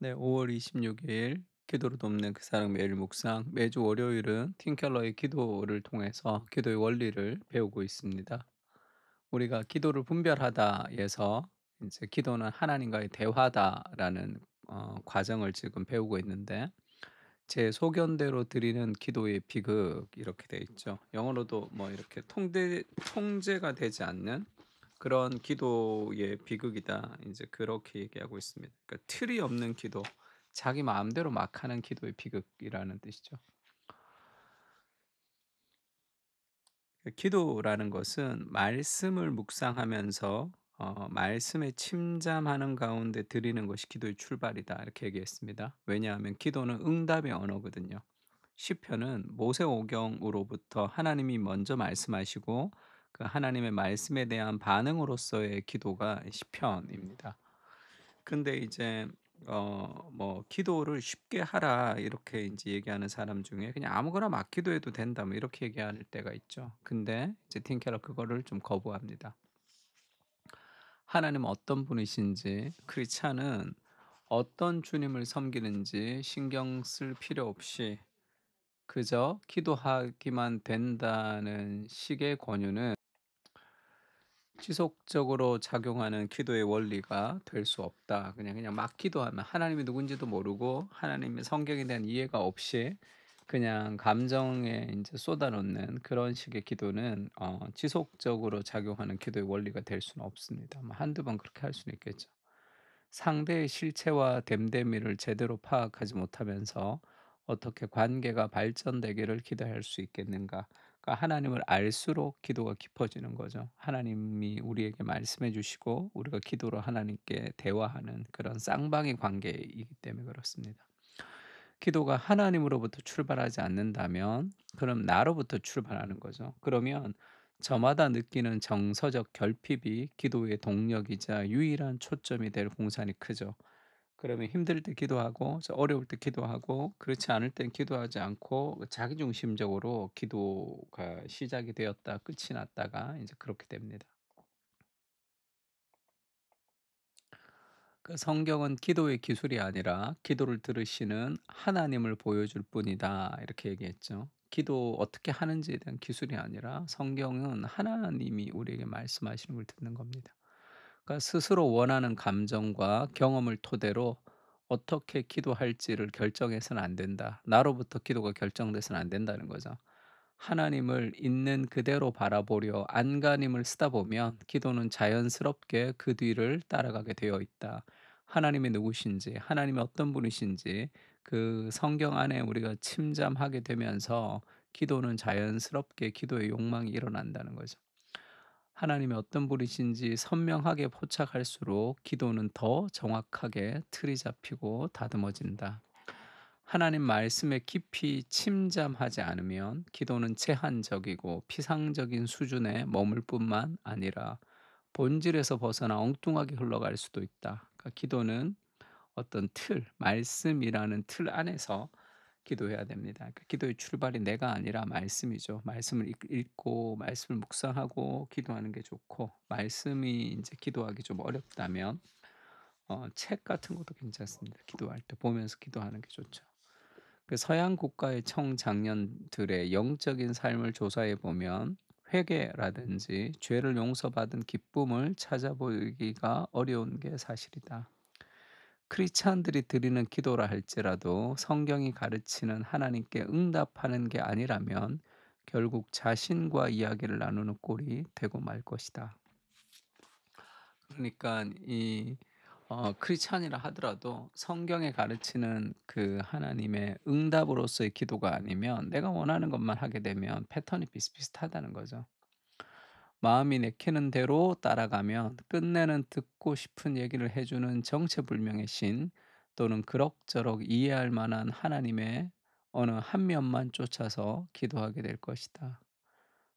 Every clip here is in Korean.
네, 5월 26일 기도로 돕는 그 사람 매일 묵상. 매주 월요일은 팀켈러의 기도를 통해서 기도의 원리를 배우고 있습니다. 우리가 기도를 분별하다에서 이제 기도는 하나님과의 대화다라는 과정을 지금 배우고 있는데, 제 소견대로 드리는 기도의 비극 이렇게 돼 있죠. 영어로도 뭐 이렇게 통제가 되지 않는 그런 기도의 비극이다. 이제 그렇게 얘기하고 있습니다. 그러니까 틀이 없는 기도, 자기 마음대로 막 하는 기도의 비극이라는 뜻이죠. 그 기도라는 것은 말씀을 묵상하면서 말씀에 침잠하는 가운데 드리는 것이 기도의 출발이다. 이렇게 얘기했습니다. 왜냐하면 기도는 응답의 언어거든요. 시편은 모세오경으로부터 하나님이 먼저 말씀하시고 그 하나님의 말씀에 대한 반응으로서의 기도가 시편입니다. 근데 이제 뭐 "기도를 쉽게 하라." 이렇게 인제 얘기하는 사람 중에 "그냥 아무거나 막 기도해도 된다." 뭐 이렇게 얘기할 때가 있죠. 근데 이제 팀 케러 그거를 좀 거부합니다. 하나님은 어떤 분이신지, 크리스찬은 어떤 주님을 섬기는지 신경 쓸 필요 없이 그저 기도하기만 된다는 식의 권유는 지속적으로 작용하는 기도의 원리가 될 수 없다. 그냥 막 기도하면 하나님이 누군지도 모르고 하나님의 성경에 대한 이해가 없이 그냥 감정에 이제 쏟아놓는 그런 식의 기도는 지속적으로 작용하는 기도의 원리가 될 수는 없습니다. 뭐 한두 번 그렇게 할 수는 있겠죠. 상대의 실체와 됨됨이를 제대로 파악하지 못하면서 어떻게 관계가 발전되기를 기대할 수 있겠는가? 그러니까 하나님을 알수록 기도가 깊어지는 거죠. 하나님이 우리에게 말씀해 주시고 우리가 기도로 하나님께 대화하는 그런 쌍방의 관계이기 때문에 그렇습니다. 기도가 하나님으로부터 출발하지 않는다면 그럼 나로부터 출발하는 거죠. 그러면 저마다 느끼는 정서적 결핍이 기도의 동력이자 유일한 초점이 될 공산이 크죠. 그러면 힘들 때 기도하고 어려울 때 기도하고 그렇지 않을 땐 기도하지 않고 자기중심적으로 기도가 시작이 되었다 끝이 났다가 이제 그렇게 됩니다. 그 성경은 기도의 기술이 아니라 기도를 들으시는 하나님을 보여줄 뿐이다. 이렇게 얘기했죠. 기도 어떻게 하는지에 대한 기술이 아니라 성경은 하나님이 우리에게 말씀하시는 걸 듣는 겁니다. 그러니까 스스로 원하는 감정과 경험을 토대로 어떻게 기도할지를 결정해서는 안 된다. 나로부터 기도가 결정돼서는 안 된다는 거죠. 하나님을 있는 그대로 바라보려 안간힘을 쓰다 보면 기도는 자연스럽게 그 뒤를 따라가게 되어 있다. 하나님이 누구신지, 하나님이 어떤 분이신지 그 성경 안에 우리가 침잠하게 되면서 기도는 자연스럽게 기도의 욕망이 일어난다는 거죠. 하나님이 어떤 분이신지 선명하게 포착할수록 기도는 더 정확하게 틀이 잡히고 다듬어진다. 하나님 말씀에 깊이 침잠하지 않으면 기도는 제한적이고 피상적인 수준에 머물 뿐만 아니라 본질에서 벗어나 엉뚱하게 흘러갈 수도 있다. 그러니까 기도는 어떤 틀, 말씀이라는 틀 안에서 기도해야 됩니다. 그러니까 기도의 출발이 내가 아니라 말씀이죠. 말씀을 읽고 말씀을 묵상하고 기도하는 게 좋고, 말씀이 이제 기도하기 좀 어렵다면 책 같은 것도 괜찮습니다. 기도할 때 보면서 기도하는 게 좋죠. 그 서양 국가의 청장년들의 영적인 삶을 조사해 보면 회개라든지 죄를 용서받은 기쁨을 찾아보기가 어려운 게 사실이다. 크리스찬들이 드리는 기도라 할지라도 성경이 가르치는 하나님께 응답하는 게 아니라면 결국 자신과 이야기를 나누는 꼴이 되고 말 것이다. 그러니까 이 크리스찬이라 하더라도 성경에 가르치는 그 하나님의 응답으로서의 기도가 아니면 내가 원하는 것만 하게 되면 패턴이 비슷비슷하다는 거죠. 마음이 내키는 대로 따라가면 끝내는 듣고 싶은 얘기를 해 주는 정체불명의 신 또는 그럭저럭 이해할 만한 하나님의 어느 한 면만 쫓아서 기도하게 될 것이다.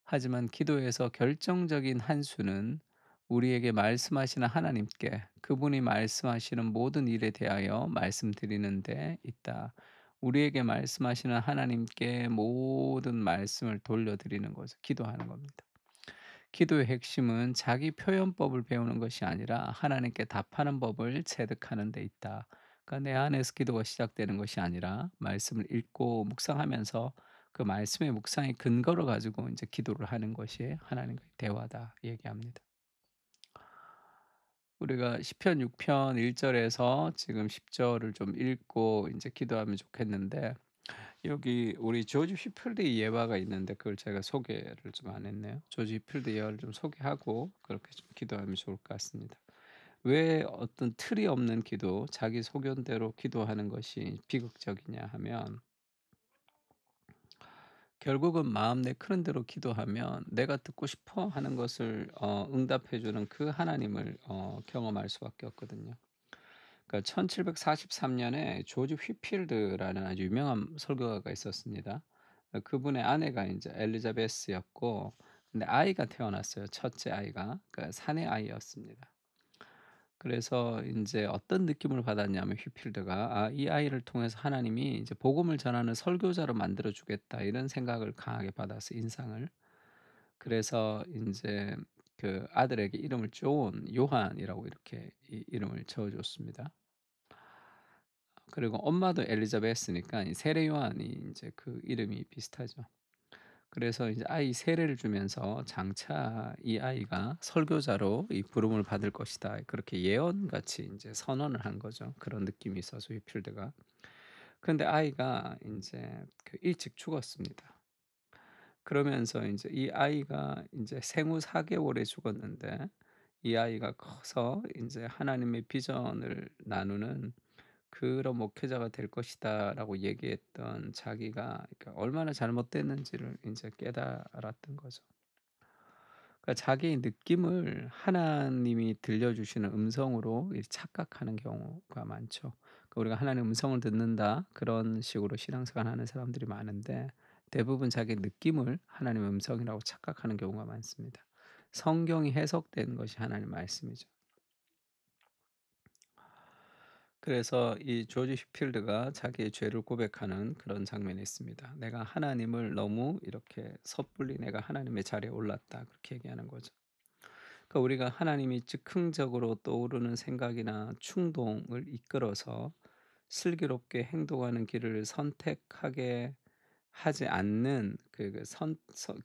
하지만 기도에서 결정적인 한 수는 우리에게 말씀하시는 하나님께 그분이 말씀하시는 모든 일에 대하여 말씀드리는 데 있다. 우리에게 말씀하시는 하나님께 모든 말씀을 돌려드리는 거죠. 기도하는 겁니다. 기도의 핵심은 자기 표현법을 배우는 것이 아니라 하나님께 답하는 법을 체득하는 데 있다. 그러니까 내 안에서 기도가 시작되는 것이 아니라 말씀을 읽고 묵상하면서 그 말씀의 묵상의 근거를 가지고 이제 기도를 하는 것이 하나님과의 대화다 얘기합니다. 우리가 시편 6편 1 절에서 지금 10 절을 좀 읽고 인제 기도하면 좋겠는데, 여기 우리 조지 휘필드 예화가 있는데 그걸 제가 소개를 좀 안 했네요. 조지 휘필드 예화를 좀 소개하고 그렇게 좀 기도하면 좋을 것 같습니다. 왜 어떤 틀이 없는 기도, 자기 소견대로 기도하는 것이 비극적이냐 하면, 결국은 마음 내 크는 대로 기도하면 내가 듣고 싶어 하는 것을 응답해 주는 그 하나님을 경험할 수밖에 없거든요. 그러니까 1743 년에 조지 휘필드라는 아주 유명한 설교가가 있었습니다. 그분의 아내가 인제 엘리자베스였고, 근데 아이가 태어났어요. 첫째 아이가. 그러니까 사내 아이였습니다. 그래서 인제 어떤 느낌을 받았냐면 휘필드가 '아 이 아이를 통해서 하나님이 이제 복음을 전하는 설교자로 만들어 주겠다.' 이런 생각을 강하게 받아서 인상을. 그래서 인제 그 아들에게 이름을 존 요한이라고 이렇게 이름을 지어 줬습니다. 그리고 엄마도 엘리자베스니까 이 세례 요한이 인제 그 이름이 비슷하죠. 그래서 이제 아이 세례를 주면서 장차 이 아이가 설교자로 이 부름을 받을 것이다. 그렇게 예언같이 인제 선언을 한 거죠. 그런 느낌이 있어서 휘필드가. 근데 아이가 인제 그 일찍 죽었습니다. 그러면서 인제 이 아이가 인제 생후 4 개월에 죽었는데, 이 아이가 커서 인제 하나님의 비전을 나누는 그런 목회자가 될 것이다라고 얘기했던 자기가 그러니까 얼마나 잘못됐는지를 인제 깨달았던 거죠. 그러니까 자기의 느낌을 하나님이 들려주시는 음성으로 이 착각하는 경우가 많죠. 그러니까 우리가 '하나님의 음성을 듣는다.' 그런 식으로 신앙생활하는 사람들이 많은데, 대부분 자기 느낌을 하나님의 음성이라고 착각하는 경우가 많습니다. 성경이 해석된 것이 하나님 말씀이죠. 그래서 이 조지 휘필드가 자기의 죄를 고백하는 그런 장면이 있습니다. "내가 하나님을 너무 이렇게 섣불리 내가 하나님의 자리에 올랐다." 그렇게 얘기하는 거죠. 그러니까 우리가 하나님이 즉흥적으로 떠오르는 생각이나 충동을 이끌어서 슬기롭게 행동하는 길을 선택하게 하지 않는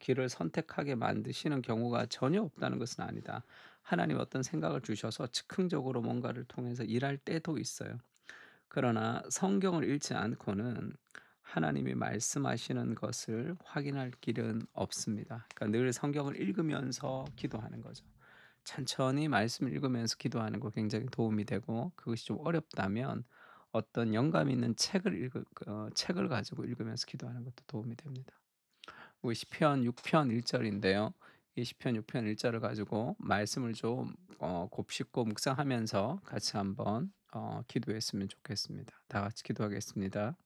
길을 선택하게 만드시는 경우가 전혀 없다는 것은 아니다. 하나님 어떤 생각을 주셔서 즉흥적으로 뭔가를 통해서 일할 때도 있어요. 그러나 성경을 읽지 않고는 하나님이 말씀하시는 것을 확인할 길은 없습니다. 그러니까 늘 성경을 읽으면서 기도하는 거죠. 천천히 말씀을 읽으면서 기도하는 거 굉장히 도움이 되고, 그것이 좀 어렵다면 어떤 영감 있는 책을 가지고 읽으면서 기도하는 것도 도움이 됩니다. 우리 시편 6편 1 절인데요. 이 시편 6편 1 절을 가지고 말씀을 좀 곱씹고 묵상하면서 같이 한번 기도했으면 좋겠습니다. 다 같이 기도하겠습니다.